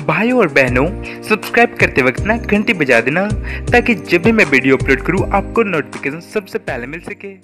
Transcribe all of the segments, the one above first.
भाइयों और बहनों, सब्सक्राइब करते वक्त ना घंटी बजा देना ताकि जब भी मैं वीडियो अपलोड करूं आपको नोटिफिकेशन सबसे पहले मिल सके।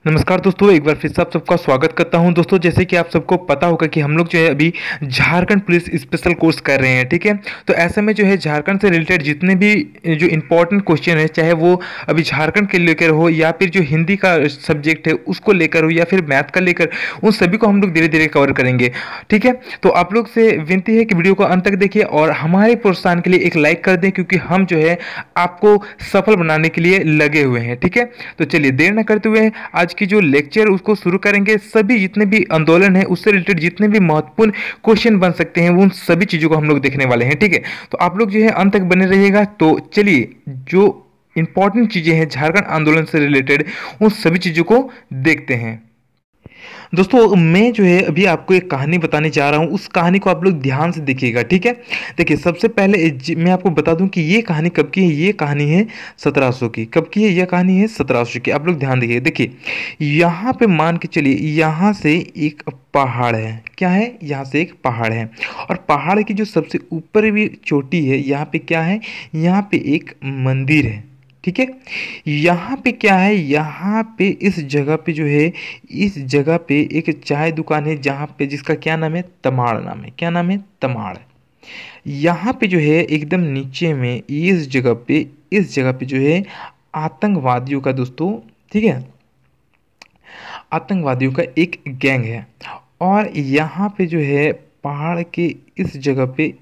नमस्कार दोस्तों, एक बार फिर से आप सबका स्वागत करता हूं। दोस्तों, जैसे कि आप सबको पता होगा कि हम लोग जो है अभी झारखंड पुलिस स्पेशल कोर्स कर रहे हैं, ठीक है। तो ऐसे में जो है झारखंड से रिलेटेड जितने भी जो इम्पोर्टेंट क्वेश्चन है, चाहे वो अभी झारखंड के लेकर हो या फिर जो हिंदी का सब्जेक्ट है उसको लेकर हो या फिर मैथ का लेकर, उन सभी को हम लोग धीरे धीरे कवर करेंगे, ठीक है। तो आप लोग से विनती है कि वीडियो को अंत तक देखिए और हमारे प्रोत्साहन के लिए एक लाइक कर दें, क्योंकि हम जो है आपको सफल बनाने के लिए लगे हुए हैं, ठीक है। तो चलिए देर न करते हुए आज की जो लेक्चर उसको शुरू करेंगे। सभी जितने भी आंदोलन है उससे रिलेटेड जितने भी महत्वपूर्ण क्वेश्चन बन सकते हैं उन सभी चीज़ों को हम लोग देखने वाले हैं, ठीक है। तो आप लोग जो है अंत तक बने रहिएगा। तो चलिए जो इंपॉर्टेंट चीज़ें हैं झारखंड आंदोलन से रिलेटेड उन सभी चीज़ों को देखते हैं। दोस्तों, मैं जो है अभी आपको एक कहानी बताने जा रहा हूँ, उस कहानी को आप लोग ध्यान से देखिएगा, ठीक है। देखिए, सबसे पहले मैं आपको बता दूं कि ये कहानी कब की है। ये कहानी है 1700 की। कब की है यह कहानी? है 1700 की। आप लोग ध्यान देखिए। देखिए, यहाँ पे मान के चलिए यहाँ से एक पहाड़ है। क्या है? यहाँ से एक पहाड़ है और पहाड़ की जो सबसे ऊपर भी चोटी है, यहाँ पे क्या है? यहाँ पे एक मंदिर है, ठीक है। यहाँ पे क्या है? यहाँ पे इस जगह पे जो है, इस जगह पे एक चाय दुकान है जहाँ पे, जिसका क्या नाम है? तमाड़ नाम है। क्या नाम है? तमाड़। यहाँ पे जो है एकदम नीचे में इस जगह पे जो है आतंकवादियों का, दोस्तों, ठीक है, आतंकवादियों का एक गैंग है। और यहाँ पे जो है पहाड़ के इस जगह पे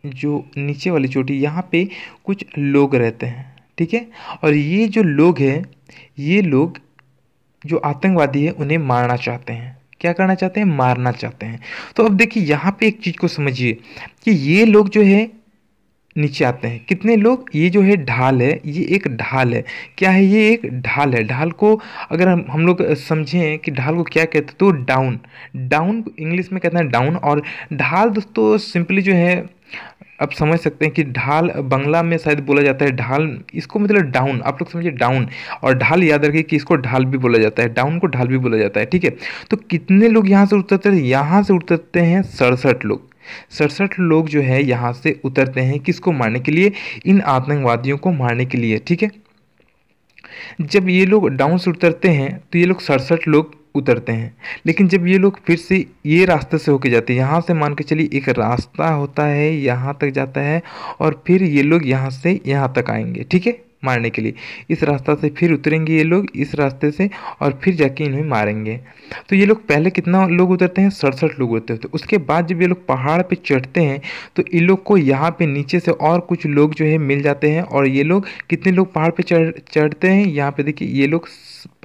जो नीचे वाली चोटी, यहाँ पे कुछ लोग रहते हैं, ठीक है। और ये जो लोग हैं, ये लोग जो आतंकवादी है उन्हें मारना चाहते हैं। क्या करना चाहते हैं? मारना चाहते हैं। तो अब देखिए यहाँ पे एक चीज़ को समझिए कि ये लोग जो है नीचे आते हैं। कितने लोग? ये जो है ढाल है, ये एक ढाल है। क्या है? ये एक ढाल है। ढाल को अगर हम लोग समझें कि ढाल को क्या कहते हैं, तो डाउन, डाउन इंग्लिश में कहते हैं डाउन। और ढाल दोस्तों सिंपली जो है आप समझ सकते हैं कि ढाल बंगला में शायद बोला जाता है ढाल, इसको मतलब डाउन, आप लोग समझिए डाउन। और ढाल याद रखिए कि इसको ढाल भी बोला जाता है, डाउन को ढाल भी बोला जाता है, ठीक है। तो कितने लोग यहाँ से उतरते हैं? यहाँ से उतरते हैं 67 लोग। 67 लोग जो है यहाँ से उतरते हैं। किसको मारने के लिए? इन आतंकवादियों को मारने के लिए, ठीक है। जब ये लोग डाउन से उतरते हैं तो ये लोग 67 लोग उतरते हैं। लेकिन जब ये लोग फिर से ये रास्ते से होके जाते हैं, यहाँ से मान के चलिए एक रास्ता होता है, यहाँ तक जाता है और फिर ये लोग यहाँ से यहाँ तक आएंगे, ठीक है, मारने के लिए। इस रास्ता से फिर उतरेंगे ये लोग इस रास्ते से और फिर जाके इन्हें मारेंगे। तो ये लोग पहले कितना लोग उतरते हैं? 67 लोग उतरते हैं। उसके बाद जब ये लोग पहाड़ पे चढ़ते हैं तो इन लोग को यहाँ पे नीचे से और कुछ लोग जो है मिल जाते हैं। और ये लोग कितने लोग पहाड़ पे चढ़ते हैं? यहाँ पे देखिए ये लोग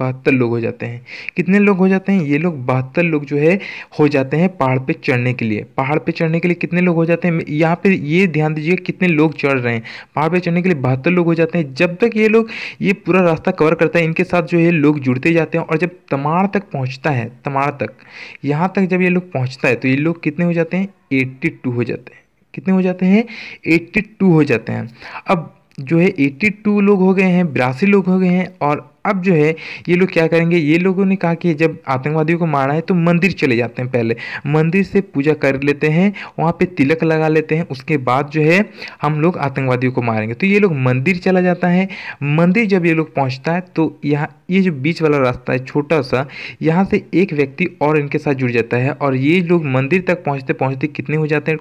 72 लोग हो जाते हैं। कितने लोग हो जाते हैं? ये लोग 72 लोग जो है हो जाते हैं पहाड़ पे चढ़ने के लिए। पहाड़ पे चढ़ने के लिए कितने लोग हो जाते हैं? यहाँ पे ये ध्यान दीजिए कितने लोग चढ़ रहे हैं। पहाड़ पे चढ़ने के लिए 72 लोग हो जाते हैं। जब तक ये लोग ये पूरा रास्ता कवर करता है, इनके साथ जो है लोग जुड़ते जाते हैं। और जब तमाड़ तक पहुँचता है, तमाड़ तक, यहाँ तक जब ये लोग पहुँचता है तो ये लोग कितने हो जाते हैं? 82 हो जाते हैं। कितने हो जाते हैं? 82 हो जाते हैं। अब जो है 82 लोग हो गए हैं, 82 लोग हो गए हैं। और अब जो है ये लोग क्या करेंगे? ये लोगों ने कहा कि जब आतंकवादियों को मारना है तो मंदिर चले जाते हैं। पहले मंदिर से पूजा कर लेते हैं, वहाँ पे तिलक लगा लेते हैं। उसके बाद जो है हम लोग आतंकवादियों को मारेंगे। तो ये लोग मंदिर चला जाता है। मंदिर जब ये लोग पहुँचता है तो यहाँ ये जो बीच वाला रास्ता है छोटा सा, यहाँ से एक व्यक्ति और इनके साथ जुड़ जाता है। और ये लोग मंदिर तक पहुँचते पहुँचते कितने हो जाते हैं?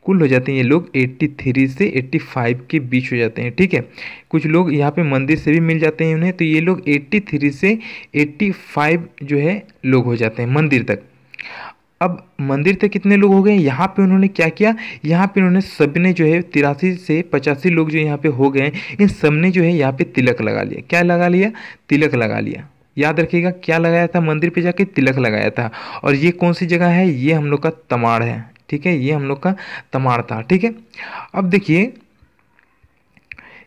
कुल हो जाते हैं ये लोग 83 से 85 के बीच हो जाते हैं, ठीक है। कुछ लोग यहाँ पे मंदिर से भी मिल जाते हैं उन्हें। तो ये लोग 83 से 85 जो है लोग हो जाते हैं मंदिर तक। अब मंदिर तक कितने लोग हो गए? यहाँ पे उन्होंने क्या किया? यहाँ पे उन्होंने सबने जो है 83 से 85 लोग जो यहाँ पे हो गए, इन सब ने जो है यहाँ पे तिलक लगा लिया। क्या लगा लिया? तिलक लगा लिया। याद रखिएगा क्या लगाया था? मंदिर पे जाके तिलक लगाया था। और ये कौन सी जगह है? ये हम लोग का तमाड़ है, ठीक है। ये हम लोग का तमाड़ था, ठीक है। अब देखिए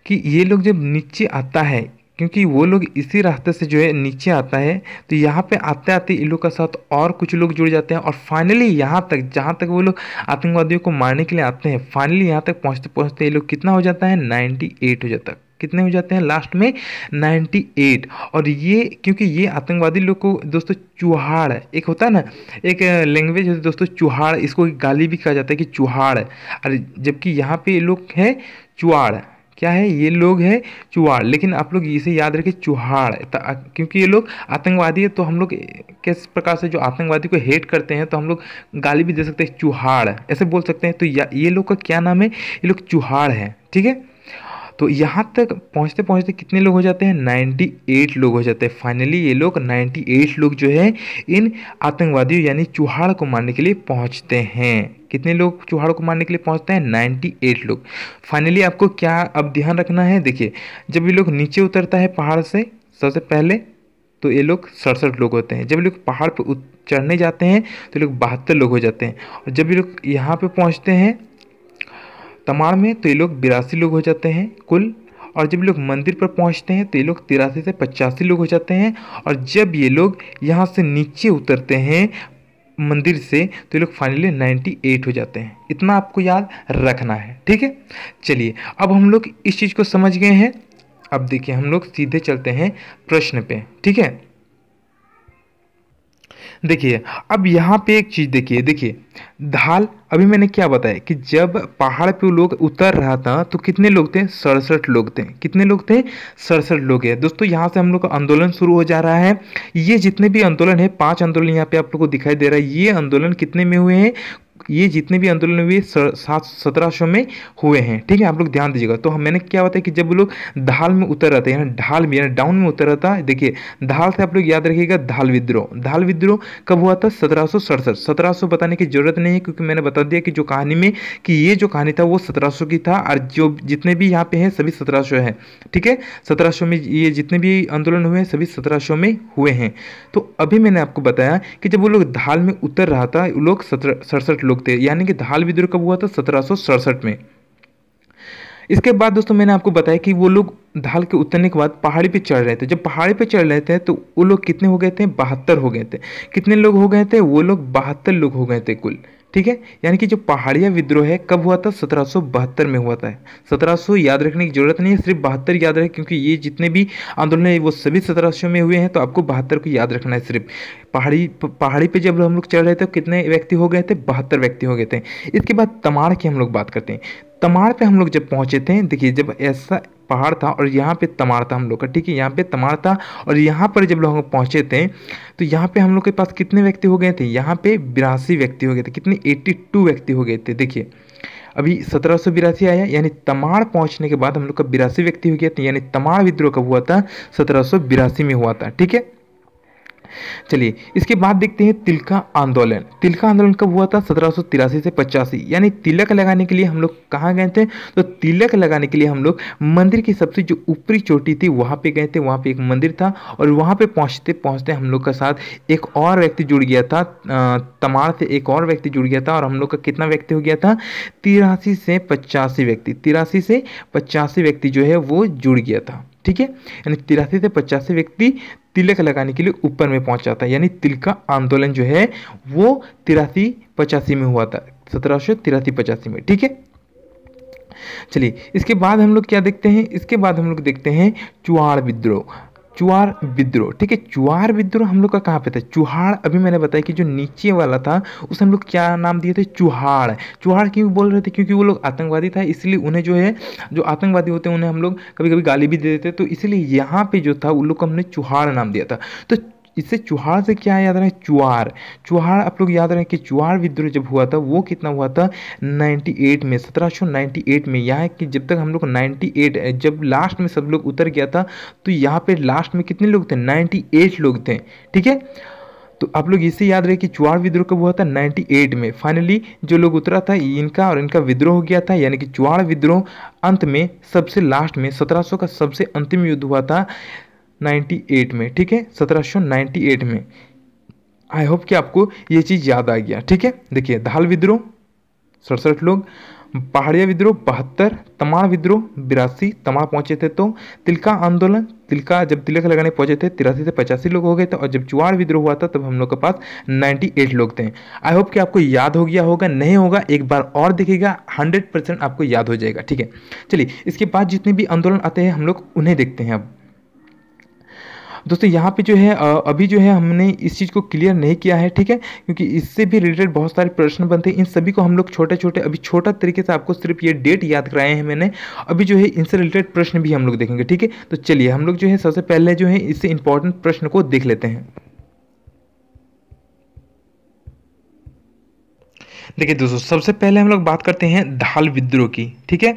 कि ये लोग जब नीचे आता है, क्योंकि वो लोग इसी रास्ते से जो है नीचे आता है, तो यहाँ पे आते आते इन लोग का साथ और कुछ लोग जुड़ जाते हैं। और फाइनली यहाँ तक, जहाँ तक वो लोग आतंकवादियों को मारने के लिए आते हैं, फाइनली यहाँ तक पहुँचते पहुँचते ये लोग कितना हो जाता है? 98 हो जाता है। कितने हो जाते हैं लास्ट में 98। और ये क्योंकि ये आतंकवादी लोग को दोस्तों चुहाड़ एक होता है ना, एक लैंग्वेज होती है दोस्तों चुहाड़, इसको गाली भी कहा जाता है कि चुहाड़, और जबकि यहाँ पे ये लोग है चुहाड़, क्या है ये लोग है चुहाड़, लेकिन आप लोग इसे याद रखें चुहाड़, क्योंकि ये लोग आतंकवादी है तो हम लोग किस प्रकार से जो आतंकवादी को हेट करते हैं तो हम लोग गाली भी दे सकते हैं चुहाड़ ऐसे बोल सकते हैं। तो ये लोग का क्या नाम है, ये लोग चुहाड़ है, ठीक है। तो यहाँ तक पहुँचते पहुँचते कितने लोग हो जाते हैं, 98 लोग हो जाते हैं। फाइनली ये लोग 98 लोग जो है इन आतंकवादियों यानी चुहाड़ को मारने के लिए पहुँचते हैं। कितने लोग चुहाड़ को मारने के लिए पहुँचते हैं, 98 लोग। फाइनली आपको क्या अब ध्यान रखना है, देखिए जब ये लोग नीचे उतरता है पहाड़ से सबसे पहले तो ये लोग 67 लोग होते हैं। जब ये लोग पहाड़ पर चढ़ने जाते हैं तो ये लोग 72 लोग हो जाते हैं। और जब ये लोग यहाँ पे पहुँचते हैं तमाड़ में तो ये लोग 82 लोग हो जाते हैं कुल। और जब ये लोग मंदिर पर पहुंचते हैं तो ये लोग 83 से 85 लोग हो जाते हैं। और जब ये लोग यहाँ से नीचे उतरते हैं मंदिर से तो ये लोग फाइनली 98 हो जाते हैं। इतना आपको याद रखना है, ठीक है। चलिए अब हम लोग इस चीज़ को समझ गए हैं। अब देखिए हम लोग सीधे चलते हैं प्रश्न पे, ठीक है। देखिए अब यहाँ पे एक चीज़ देखिए ढाल, अभी मैंने क्या बताया कि जब पहाड़ पे लोग उतर रहा था तो कितने लोग थे, 67 लोग थे। कितने लोग थे, 67 लोग हैं दोस्तों। यहाँ से हम लोग का आंदोलन शुरू हो जा रहा है। ये जितने भी आंदोलन है 5 आंदोलन यहाँ पे आप लोग को दिखाई दे रहा है। ये आंदोलन कितने में हुए हैं, ये जितने भी आंदोलन हुए 1700 में हुए हैं, ठीक है। आप लोग ध्यान दीजिएगा। तो मैंने क्या बताया कि जब लोग ढाल में उतर रहे थे यानी ढाल में यानी डाउन में उतर रहा था, देखिए ढाल से आप लोग याद रखिएगा ढाल विद्रोह। ढाल विद्रोह कब हुआ था, 1767। 1700 बताने की जरूरत नहीं है क्योंकि मैंने बता दिया कि जो कहानी में कि ये जो कहानी था वो 1700 की था और जो जितने भी यहाँ पे हैं सभी 1700 है, ठीक है। 1700 में ये जितने भी आंदोलन हुए हैं सभी 1700 में हुए हैं। तो अभी मैंने आपको बताया कि जब वो लोग ढाल में उतर रहा था वो लोग 67 लोग थे, यानी कि ढाल विद्रोह कब हुआ था, 1767 में। इसके बाद दोस्तों मैंने आपको बताया कि वो लोग ढाल के उतरने के बाद पहाड़ी पे चढ़ रहे थे। जब पहाड़ी पे चढ़ रहे थे तो वो लोग कितने हो गए थे, 72 हो गए थे। कितने लोग हो गए थे, वो लोग 72 लोग हो गए थे कुल, ठीक है। यानी कि जो पहाड़िया विद्रोह है कब हुआ था, 1772 में हुआ था। 1700 याद रखने की जरूरत नहीं है, सिर्फ 72 याद रहे क्योंकि ये जितने भी आंदोलन है वो सभी 1700 में हुए हैं। तो आपको 72 को याद रखना है सिर्फ। पहाड़ी पे जब हम लोग चढ़ रहे थे कितने व्यक्ति हो गए थे, 72 व्यक्ति हो गए थे। इसके बाद तमाड़ की हम लोग बात करते हैं। तमाड़ पे हम लोग जब पहुंचे थे, देखिए जब ऐसा पहाड़ था और यहाँ पे तमाड़ था हम लोग का, ठीक है। यहाँ पे तमाड़ था और यहाँ पर जब लोग पहुंचे थे तो यहाँ पे हम लोग के पास कितने व्यक्ति हो गए थे, यहाँ पे 82 व्यक्ति हो गए थे। कितने, 82 व्यक्ति हो गए थे। देखिए अभी 1782 आया यानी तमाड़ पहुंचने के बाद हम लोग का 82 व्यक्ति हो गया था, यानी तमाड़ विद्रोह कब हुआ था, 1782 में हुआ था, ठीक है। चलिए इसके बाद देखते हैं तिलका आंदोलन। तिलका आंदोलन कब हुआ था, 1783 से 85, यानी तिलक लगाने के लिए हम लोग कहाँ गए थे, तो तिलक लगाने के लिए हम लोग मंदिर की सबसे जो ऊपरी चोटी थी वहाँ पे गए थे। वहाँ पे एक मंदिर था और वहाँ पे पहुँचते पहुँचते हम लोग के साथ एक और व्यक्ति जुड़ गया था, तमाड़ से एक और व्यक्ति जुड़ गया था और हम लोग का कितना व्यक्ति हो गया था, 83 से 85 व्यक्ति। 83 से 85 व्यक्ति जो है वो जुड़ गया था, ठीक है। यानी 83 से 85 व्यक्ति तिलक लगाने के लिए ऊपर में पहुंचा था, यानी तिलका आंदोलन जो है वो 83-85 में हुआ था, 1783-85 में, ठीक है। चलिए इसके बाद हम लोग क्या देखते हैं, इसके बाद हम लोग देखते हैं चुहाड़ विद्रोह। चुहाड़ विद्रोह, ठीक है। चुहाड़ विद्रोह हम लोग का कहाँ पे था, चुहाड़ अभी मैंने बताया कि जो नीचे वाला था उसे हम लोग क्या नाम दिए थे, चुहाड़। चुहाड़ क्यों बोल रहे थे, क्योंकि वो लोग आतंकवादी था, इसलिए उन्हें जो है जो आतंकवादी होते हैं उन्हें हम लोग कभी कभी गाली भी दे देते, तो इसलिए यहाँ पे जो था उन लोग को हमने चुहाड़ नाम दिया था। तो इससे चुहाड़ से क्या याद रहे, चुहाड़। चुहाड़ आप लोग याद रहे कि चुहाड़ विद्रोह जब हुआ था वो कितना हुआ था, 98 में, 1798 में। यहाँ कि जब तक हम लोग 98 जब लास्ट में सब लोग उतर गया था तो यहाँ पे लास्ट में कितने लोग थे, 98 लोग थे, ठीक है। तो आप लोग इसे याद रहे कि चुहाड़ विद्रोह कब हुआ था, 98 में। फाइनली जो लोग उतरा था इनका और इनका विद्रोह हो गया था, यानी कि चुहाड़ विद्रोह अंत में सबसे लास्ट में 1700 का सबसे अंतिम युद्ध हुआ था 98 में, ठीक है, 1798 में। आई होप कि आपको ये चीज़ याद आ गया, ठीक है। देखिए ढाल विद्रोह 67 लोग, पहाड़िया विद्रोह 72, तमाड़ विद्रोह 82, तमाड़ पहुंचे थे तो तिलका आंदोलन जब तिलक लगाने पहुंचे थे 83 से 85 लोग हो गए थे, और जब चुआड़ विद्रोह हुआ था तब हम लोग के पास 98 लोग थे। आई होप कि आपको याद हो गया होगा, नहीं होगा एक बार और देखिएगा, 100% आपको याद हो जाएगा। ठीक है, चलिए इसके बाद जितने भी आंदोलन आते हैं हम लोग उन्हें देखते हैं। अब दोस्तों यहाँ पे जो है अभी जो है हमने इस चीज़ को क्लियर नहीं किया है, ठीक है, क्योंकि इससे भी रिलेटेड बहुत सारे प्रश्न बनते हैं। इन सभी को हम लोग छोटे छोटे अभी छोटा तरीके से आपको सिर्फ ये डेट याद कराए हैं मैंने। अभी जो है इनसे रिलेटेड प्रश्न भी हम लोग देखेंगे। ठीक है, तो चलिए हम लोग जो है सबसे पहले जो है इससे इंपॉर्टेंट प्रश्न को देख लेते हैं। देखिए दोस्तों, सबसे पहले हम लोग बात करते हैं धाल विद्रोह की। ठीक है,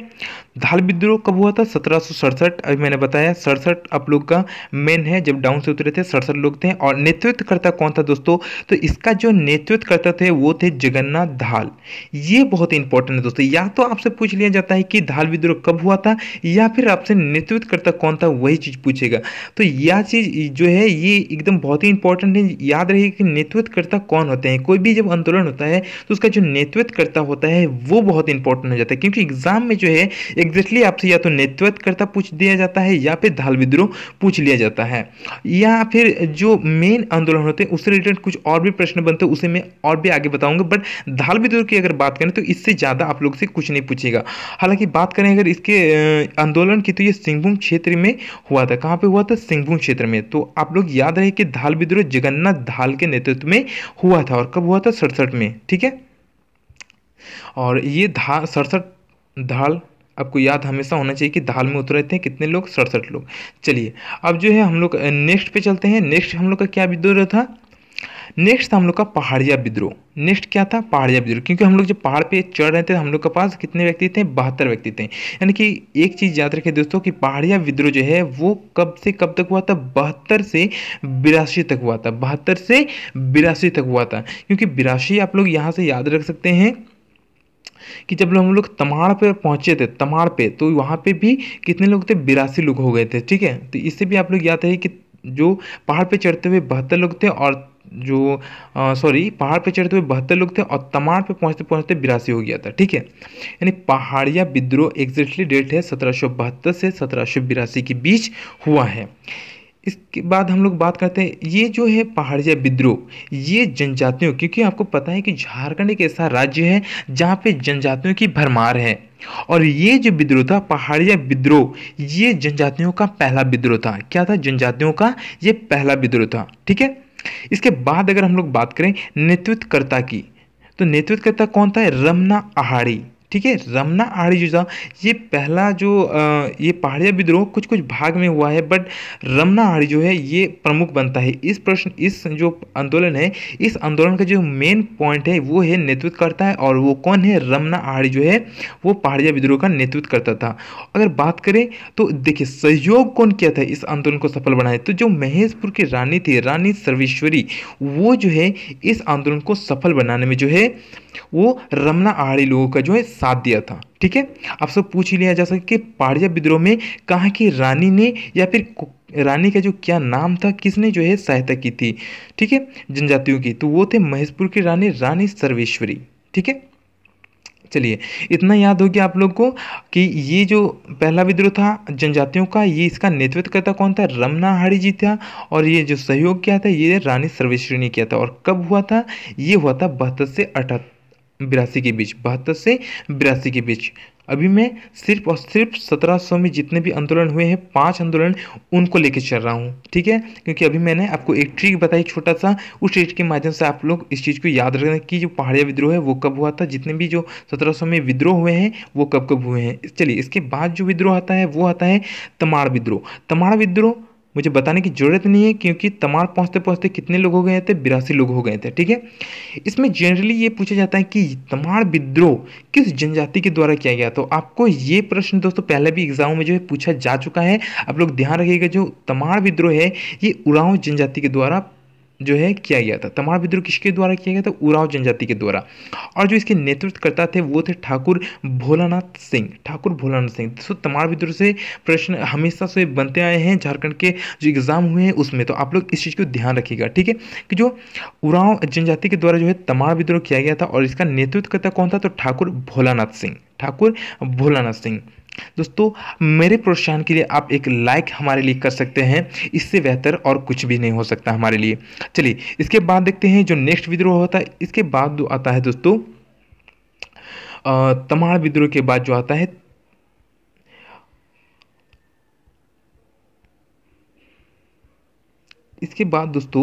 धाल विद्रोह कब हुआ था? 1767। अभी मैंने बताया 67 आप लोग का मेन है, जब डाउन से उतरे थे 67 लोग थे। और नेतृत्वकर्ता कौन था दोस्तों? तो इसका जो नेतृत्वकर्ता थे वो थे जगन्नाथ धाल। ये बहुत इंपॉर्टेंट है दोस्तों, या तो आपसे पूछ लिया जाता है कि धाल विद्रोह कब हुआ था, या फिर आपसे नेतृत्वकर्ता कौन था वही चीज़ पूछेगा। तो यह चीज़ जो है ये एकदम बहुत ही इंपॉर्टेंट है, याद रहिए कि नेतृत्वकर्ता कौन होते हैं। कोई भी जब आंदोलन होता है तो उसका जो नेतृत्वकर्ता होता है वो बहुत इंपॉर्टेंट हो जाता है, क्योंकि एग्जाम में जो है एग्जैक्टली आपसे या तो नेतृत्वकर्ता पूछ दिया जाता है, या फिर धाल विद्रोह पूछ लिया जाता है, या फिर जो मेन आंदोलन होते हैं उससे रिलेटेड कुछ और भी प्रश्न बनते हैं, उसे मैं और भी आगे बताऊंगा। बट धाल विद्रोह की अगर बात करें तो इससे ज़्यादा आप लोग से कुछ नहीं पूछेगा। हालांकि बात करें अगर इसके आंदोलन की, तो ये सिंहभूम क्षेत्र में हुआ था। कहाँ पे हुआ था? सिंहभूम क्षेत्र में। तो आप लोग याद रहे कि धाल विद्रोह जगन्नाथ धाल के नेतृत्व में हुआ था, और कब हुआ था? 67 में। ठीक है, और ये 67 धाल आपको याद हमेशा होना चाहिए कि धाल में उतरे थे कितने लोग? 67 लोग। चलिए अब जो है हम लोग नेक्स्ट पे चलते हैं। नेक्स्ट हम लोग का क्या विद्रोह था? नेक्स्ट था हम लोग का पहाड़िया विद्रोह। नेक्स्ट क्या था? पहाड़िया विद्रोह। क्योंकि हम लोग जब पहाड़ पे चढ़ रहे थे हम लोग के पास कितने व्यक्ति थे? 72 व्यक्ति थे। यानी कि एक चीज़ याद रखें दोस्तों कि पहाड़िया विद्रोह जो है वो कब से कब तक हुआ था? 72 से 82 तक हुआ था। 72 से 82 तक हुआ था। क्योंकि 82 आप लोग यहाँ से याद रख सकते हैं कि जब हम लोग तमाड़ पे पहुंचे थे, तमाड़ पे, तो वहाँ पे भी कितने लोग थे? 82 लोग हो गए थे। ठीक है, तो इससे भी आप लोग याद है कि जो पहाड़ पे चढ़ते हुए 72 लोग थे, और जो पहाड़ पे चढ़ते हुए 72 लोग थे, और तमाड़ पे पहुंचते पहुंचते 82 हो गया था। ठीक है, यानी पहाड़िया विद्रोह एग्जैक्टली डेट है 1772 से 1782 के बीच हुआ है। इसके बाद हम लोग बात करते हैं, ये जो है पहाड़िया विद्रोह, ये जनजातियों, क्योंकि आपको पता है कि झारखंड एक ऐसा राज्य है जहाँ पे जनजातियों की भरमार है, और ये जो विद्रोह था पहाड़िया विद्रोह, ये जनजातियों का पहला विद्रोह था। क्या था? जनजातियों का ये पहला विद्रोह था। ठीक है, इसके बाद अगर हम लोग बात करें नेतृत्वकर्ता की, तो नेतृत्वकर्ता कौन था? रमना आहाड़ी। ठीक है, रमना आहाड़ी जो था ये पहला जो ये पहाड़िया विद्रोह कुछ कुछ भाग में हुआ है, बट रमना आहाड़ी जो है ये प्रमुख बनता है। इस जो आंदोलन है, इस आंदोलन का जो मेन पॉइंट है वो है नेतृत्व करता है, और वो कौन है? रमना आहाड़ी जो है वो पहाड़िया विद्रोह का नेतृत्व करता था। अगर बात करें तो देखिए सहयोग कौन किया था इस आंदोलन को सफल बनाए? तो जो महेशपुर की रानी थी, रानी सर्वेश्वरी, वो जो है इस आंदोलन को सफल बनाने में जो है वो रमना आहाड़ी लोगों का जो है साथ दिया था। ठीक है, आपसे पूछ ही लिया जा सकता कि पहाड़िया विद्रोह में कहाँ की रानी ने, या फिर रानी का जो क्या नाम था, किसने जो है सहायता की थी? ठीक है, जनजातियों की, तो वो थे महेशपुर की रानी, रानी सर्वेश्वरी। ठीक है, चलिए इतना याद हो गया आप लोग को कि ये जो पहला विद्रोह था जनजातियों का, ये इसका नेतृत्व करता कौन था? रमना आहाड़ी जी था, और ये जो सहयोग किया था ये रानी सर्वेश्वरी ने किया था। और कब हुआ था? ये हुआ था 72 से 82 के बीच, 72 से 82 के बीच। अभी मैं सिर्फ और सिर्फ 1700 में जितने भी आंदोलन हुए हैं, 5 आंदोलन, उनको लेके चल रहा हूँ। ठीक है, क्योंकि अभी मैंने आपको एक ट्रिक बताई छोटा सा, उस ट्रिक के माध्यम से आप लोग इस चीज़ को याद रखना कि जो पहाड़िया विद्रोह है वो कब हुआ था, जितने भी जो 1700 में विद्रोह हुए हैं वो कब कब हुए हैं। चलिए इसके बाद जो विद्रोह आता है वो आता है तमाड़ विद्रोह। तमाड़ विद्रोह मुझे बताने की जरूरत नहीं है, क्योंकि तमाड़ पहुंचते पहुंचते कितने लोग हो गए थे? 82 लोग हो गए थे। ठीक है, इसमें जनरली ये पूछा जाता है कि तमाड़ विद्रोह किस जनजाति के द्वारा किया गया। तो आपको ये प्रश्न दोस्तों पहले भी एग्जाम में जो है पूछा जा चुका है। आप लोग ध्यान रखिएगा, जो तमाड़ विद्रोह है ये उरांव जनजाति के द्वारा जो है किया गया था। तमाड़ विद्रोह किसके द्वारा किया गया था? उरांव जनजाति के द्वारा। और जो इसके नेतृत्व करता थे वो थे ठाकुर भोलानाथ सिंह। ठाकुर भोलानाथ सिंह। तो तमाड़ विद्रोह से प्रश्न हमेशा से बनते आए हैं झारखंड के जो एग्जाम हुए हैं उसमें, तो आप लोग इस चीज़ को ध्यान रखिएगा। ठीक है, कि जो उरांव जनजाति के द्वारा जो है तमाड़ विद्रोह किया गया था, और इसका नेतृत्व करता कौन था? तो ठाकुर भोलानाथ सिंह। ठाकुर भोलानाथ सिंह। दोस्तों मेरे प्रोत्साहन के लिए आप एक लाइक हमारे लिए कर सकते हैं, इससे बेहतर और कुछ भी नहीं हो सकता हमारे लिए। चलिए इसके बाद देखते हैं जो नेक्स्ट विद्रोह होता है। इसके बाद जो आता है दोस्तों तमाड़ विद्रोह के बाद जो आता है इसके बाद दोस्तों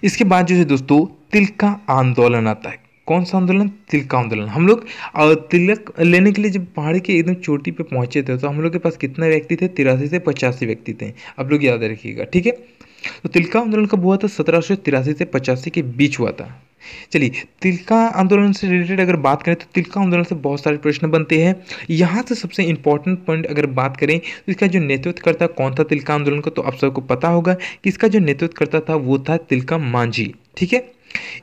इसके बाद जो है दोस्तों तिलका आंदोलन आता है। कौन सा आंदोलन? तिलका आंदोलन। हम लोग तिलक लेने के लिए जब पहाड़ी के एकदम चोटी पे पहुंचे थे तो हम लोग के पास कितने व्यक्ति थे? 83 से 85 व्यक्ति थे। आप लोग याद रखिएगा, ठीक है। तो तिलका आंदोलन कब हुआ था? 1783 से 85 के बीच हुआ था। चलिए तिलका आंदोलन से रिलेटेड अगर बात करें तो तिलका आंदोलन से बहुत सारे प्रश्न बनते हैं। यहाँ से सबसे इंपॉर्टेंट पॉइंट अगर बात करें तो इसका जो नेतृत्व करता कौन था तिलका आंदोलन को, तो आप सबको पता होगा कि इसका जो नेतृत्व करता था वो था तिलका मांझी, ठीक है।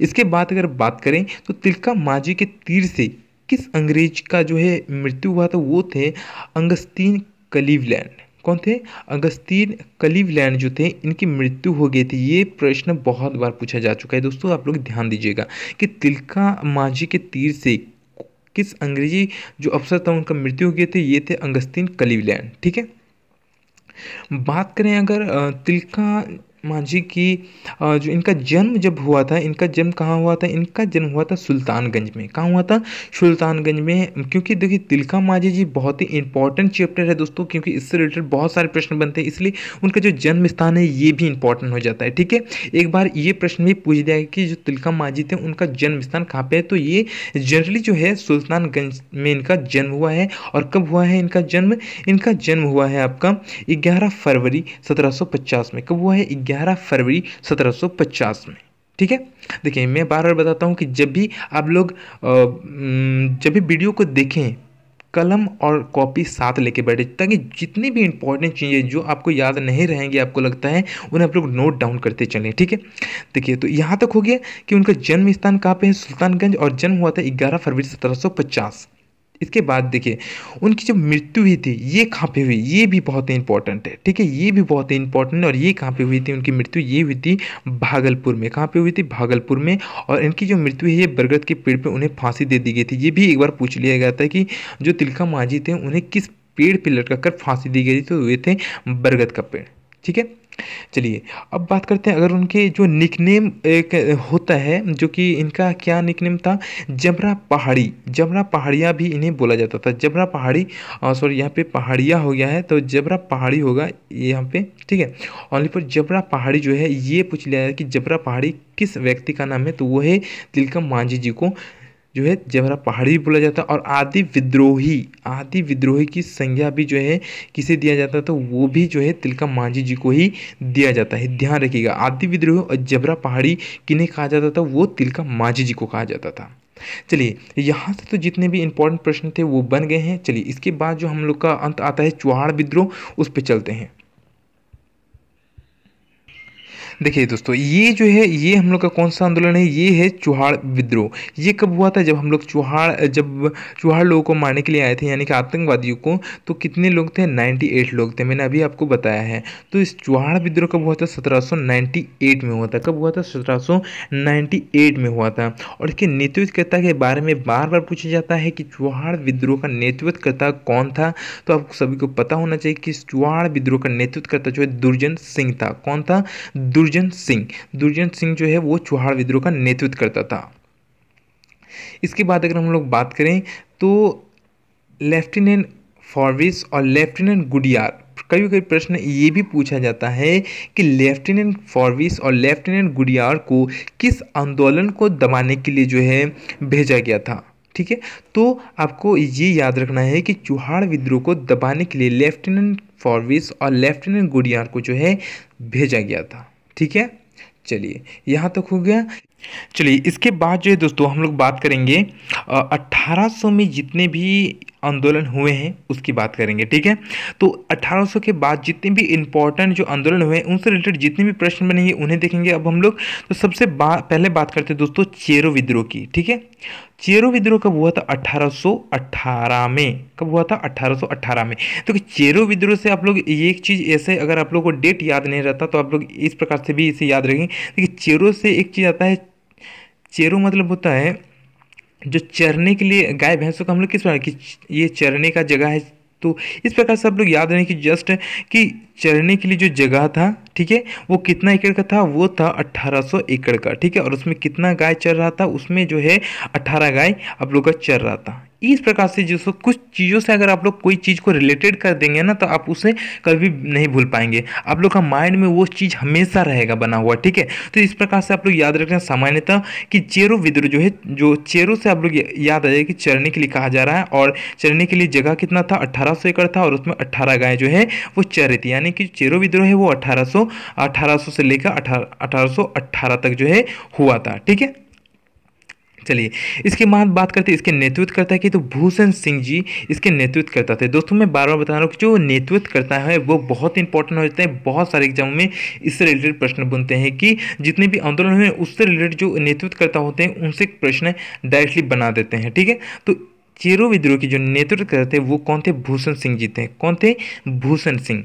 इसके बाद अगर बात करें तो तिलका मांझी के तीर से किस अंग्रेज का जो है मृत्यु हुआ था? वो थे अगस्तीन क्लीवलैंड। कौन थे? अगस्तीन क्लीवलैंड जो थे, इनकी मृत्यु हो गई थी। ये प्रश्न बहुत बार पूछा जा चुका है दोस्तों, आप लोग ध्यान दीजिएगा कि तिलका मांझी के तीर से किस अंग्रेजी जो अफसर था उनका मृत्यु हो गए थे? ये थे अगस्तीन क्लीवलैंड, ठीक है। बात करें अगर तिलका मांझी की जो इनका जन्म जब हुआ था, इनका जन्म कहाँ हुआ था? इनका जन्म हुआ था सुल्तानगंज में। कहाँ हुआ था? सुल्तानगंज में। क्योंकि देखिए तिलका मांझी जी बहुत ही इंपॉर्टेंट चैप्टर है दोस्तों, क्योंकि इससे रिलेटेड बहुत सारे प्रश्न बनते हैं, इसलिए उनका जो जन्म स्थान है ये भी इंपॉर्टेंट हो जाता है, ठीक है। एक बार ये प्रश्न भी पूछ दिया कि जो तिलका मांझी थे उनका जन्म स्थान कहाँ पे है, तो ये जनरली जो है सुल्तानगंज में इनका जन्म हुआ है। और कब हुआ है इनका जन्म? इनका जन्म हुआ है आपका 11 फरवरी 1750 में। कब हुआ है? 11 फरवरी 1750 में, ठीक है। देखिए मैं बार बार बताता हूँ कि जब भी आप लोग जब भी वीडियो को देखें कलम और कॉपी साथ लेके बैठे, ताकि जितनी भी इंपॉर्टेंट चीज़ें जो आपको याद नहीं रहेंगी, आपको लगता है, उन्हें आप लोग नोट डाउन करते चलें, ठीक है। देखिए तो यहाँ तक हो गया कि उनका जन्म स्थान कहाँ पे है? सुल्तानगंज, और जन्म हुआ था 11 फरवरी 1750। इसके बाद देखिए उनकी जो मृत्यु हुई थी ये कहाँ पे हुई? ये भी बहुत ही इंपॉर्टेंट है, ठीक है। ये भी बहुत ही इंपॉर्टेंट है। और ये कहाँ पे हुई थी उनकी मृत्यु? ये हुई थी भागलपुर में। कहाँ पे हुई थी? भागलपुर में। और इनकी जो मृत्यु है ये बरगद के पेड़ पे उन्हें फांसी दे दी गई थी। ये भी एक बार पूछ लिया गया था कि जो तिलका मांझी थे उन्हें किस पेड़ पे लटका कर फांसी दी गई थी, तो वे थे बरगद का पेड़, ठीक है। चलिए अब बात करते हैं अगर उनके जो निकनेम एक होता है, जो कि इनका क्या निकनेम था? जबरा पहाड़ी। जबरा पहाड़िया भी इन्हें बोला जाता था। जबरा पहाड़ी, सॉरी यहाँ पे पहाड़िया हो गया है तो जबरा पहाड़ी होगा यहाँ पे, ठीक है। ओनली पर जबरा पहाड़ी जो है ये पूछ लिया है कि जबरा पहाड़ी किस व्यक्ति का नाम है, तो वो है तिलका मांझी जी को जो है जबरा पहाड़ी भी बोला जाता है। और आदि विद्रोही की संज्ञा भी जो है किसे दिया जाता है, तो वो भी जो है तिलका मांझी जी को ही दिया जाता है। ध्यान रखिएगा आदि विद्रोही और जबरा पहाड़ी किन्हें कहा जाता था? वो तिलका मांझी जी को कहा जाता था। चलिए यहाँ से तो जितने भी इंपॉर्टेंट प्रश्न थे वो बन गए हैं। चलिए इसके बाद जो हम लोग का अंत आता है चुहाड़ विद्रोह, उस पर चलते हैं। देखिए दोस्तों ये जो है ये हम लोग का कौन सा आंदोलन है? ये है चुहाड़ विद्रोह। ये कब हुआ था? जब हम लोग जब चुहाड़ लोगों को मारने के लिए आए थे, यानी कि आतंकवादियों को। तो कितने लोग थे? 98 लोग थे, मैंने अभी आपको बताया है। तो इस चुहाड़ विद्रोह कब हुआ था? 1798 में हुआ था। कब हुआ था? 1798 में हुआ था। और इसके नेतृत्वकर्ता के बारे में बार बार पूछा जाता है कि चुहाड़ विद्रोह का नेतृत्वकर्ता कौन था। तो आपको सभी को पता होना चाहिए कि चुहाड़ विद्रोह का नेतृत्वकर्ता जो है दुर्जन सिंह था। कौन था? दुर्जन सिंह जो है वो चुहाड़ विद्रोह का नेतृत्व करता था। इसके बाद अगर हम लोग बात करें तो लेफ्टिनेंट फॉरविस और लेफ्टिनेंट गुडियार, कभी कभी प्रश्न ये भी पूछा जाता है कि लेफ्टिनेंट फॉरविस और लेफ्टिनेंट गुडियार को किस आंदोलन को दबाने के लिए जो है भेजा गया था, ठीक है। तो आपको ये याद रखना है कि चुहाड़ विद्रोह को दबाने के लिए लेफ्टिनेंट फॉरविस और लेफ्टिनेंट गुडियार को जो है भेजा गया था, ठीक है। चलिए यहाँ तक हो गया। चलिए इसके बाद जो है दोस्तों हम लोग बात करेंगे 1800 में जितने भी आंदोलन हुए हैं उसकी बात करेंगे, ठीक है। तो 1800 के बाद जितने भी इंपॉर्टेंट जो आंदोलन हुए हैं उनसे रिलेटेड जितने भी प्रश्न बनेंगे उन्हें देखेंगे अब हम लोग। तो सबसे पहले बात करते हैं दोस्तों चेरो विद्रोह की, ठीक है। चेरो विद्रोह कब हुआ था? 1818 में। कब हुआ था? 1818 में। तो चेरो विद्रोह से आप लोग एक चीज़ ऐसे, अगर आप लोग को डेट याद नहीं रहता तो आप लोग इस प्रकार से भी इसे याद रखेंगे। देखिए चेरो से एक चीज़ आता है, चेरो मतलब होता है जो चरने के लिए गाय भैंसों का हम लोग किस प्रकार की ये चरने का जगह है, तो इस प्रकार से आप लोग याद रखें कि जस्ट कि चरने के लिए जो जगह था, ठीक है, वो कितना एकड़ का था, वो था 1800 एकड़ का, ठीक है। और उसमें कितना गाय चर रहा था, उसमें जो है 18 गाय आप लोग का चर रहा था। इस प्रकार से जो कुछ चीज़ों से अगर आप लोग कोई चीज़ को रिलेटेड कर देंगे ना, तो आप उसे कभी नहीं भूल पाएंगे, आप लोग का माइंड में वो चीज़ हमेशा रहेगा बना हुआ, ठीक है। तो इस प्रकार से आप लोग याद रखना सामान्यतः कि चेरो विद्रोह जो है, जो चेरो से आप लोग याद आ जाए कि चरने के लिए कहा जा रहा है, और चरने के लिए जगह कितना था, 1800 एकड़ था, और उसमें 18 गाय जो है वो चर रही थी, यानी कि चेरो विद्रोह है वो 1800 से लेकर 1818 तक जो है हुआ था, ठीक है। चलिए इसके बाद बात करते हैं इसके नेतृत्व करता है कि तो भूषण सिंह जी इसके नेतृत्व करता थे। दोस्तों मैं बार बार बता रहा हूँ कि जो नेतृत्व करता है वो बहुत इंपॉर्टेंट हो जाता है, बहुत सारे एग्जाम में इससे रिलेटेड प्रश्न बनते हैं कि जितने भी आंदोलन हुए उससे रिलेटेड जो नेतृत्व करता होते हैं उनसे प्रश्न डायरेक्टली बना देते हैं, ठीक है। तो चेरो विद्रोह की जो नेतृत्व करते थे वो कौन थे, भूषण सिंह जी थे। कौन थे, भूषण सिंह।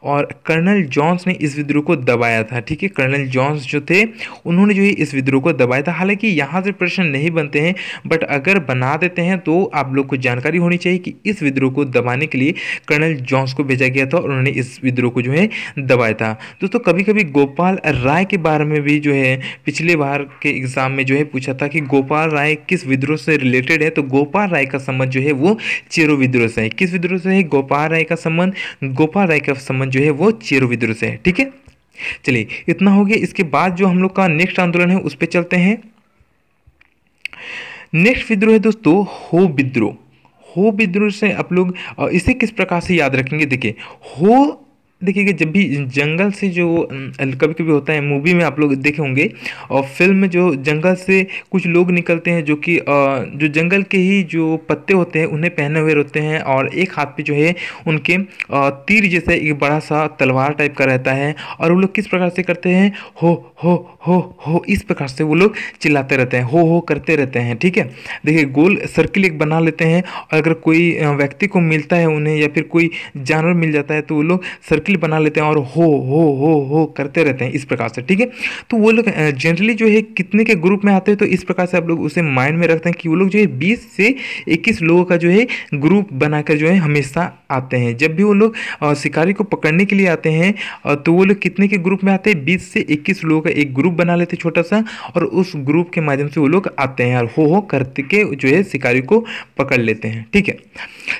और कर्नल जॉन्स ने इस विद्रोह को दबाया था, ठीक है। कर्नल जॉन्स जो थे उन्होंने जो है इस विद्रोह को दबाया था। हालांकि यहाँ से प्रश्न नहीं बनते हैं, बट अगर बना देते हैं तो आप लोग को जानकारी होनी चाहिए कि इस विद्रोह को दबाने के लिए कर्नल जॉन्स को भेजा गया था और उन्होंने इस विद्रोह को जो है दबाया था। दोस्तों कभी कभी गोपाल राय के बारे में भी जो है पिछले बार के एग्जाम में जो है पूछा था कि गोपाल राय किस विद्रोह से रिलेटेड है, तो गोपाल राय का संबंध जो है वो चेरो विद्रोह से है। किस विद्रोह से है, गोपाल राय का संबंध, गोपाल राय का संबंध जो है वो चेरो विद्रोह से है, ठीक है। चलिए इतना हो गया। इसके बाद जो हम लोग का नेक्स्ट आंदोलन है उस पर चलते हैं। नेक्स्ट विद्रोह है दोस्तों हो विद्रोह। हो विद्रोह से आप लोग इसे किस प्रकार से याद रखेंगे, देखिए हो, देखिए जब भी जंगल से जो कभी कभी होता है, मूवी में आप लोग देखे होंगे और फिल्म में जो जंगल से कुछ लोग निकलते हैं जो कि जो जंगल के ही जो पत्ते होते हैं उन्हें पहने हुए रहते हैं, और एक हाथ पे जो है उनके तीर जैसा एक बड़ा सा तलवार टाइप का रहता है, और वो लोग किस प्रकार से करते हैं, हो हो हो, इस प्रकार से वो लोग चिल्लाते रहते हैं, हो करते रहते हैं, ठीक है। देखिए गोल सर्किल एक बना लेते हैं, और अगर कोई व्यक्ति को मिलता है उन्हें या फिर कोई जानवर मिल जाता है तो वो लोग सर्किल बना लेते हैं और हो करते रहते हैं इस प्रकार से, ठीक है। तो वो लोग जनरली जो है कितने के ग्रुप में आते हैं, तो इस प्रकार से आप लोग उसे माइंड में रखते हैं कि वो लोग जो है 20 से 21 लोगों का जो है ग्रुप बनाकर जो है हमेशा आते हैं। जब भी वो लोग शिकारी को पकड़ने के लिए आते हैं तो वो लोग कितने के ग्रुप में आते हैं, 20 से 21 लोगों का एक ग्रुप बना लेते हैं छोटा सा, और उस ग्रुप के माध्यम से वो लोग आते हैं और हो करते के जो है शिकारी को पकड़ लेते हैं, ठीक है।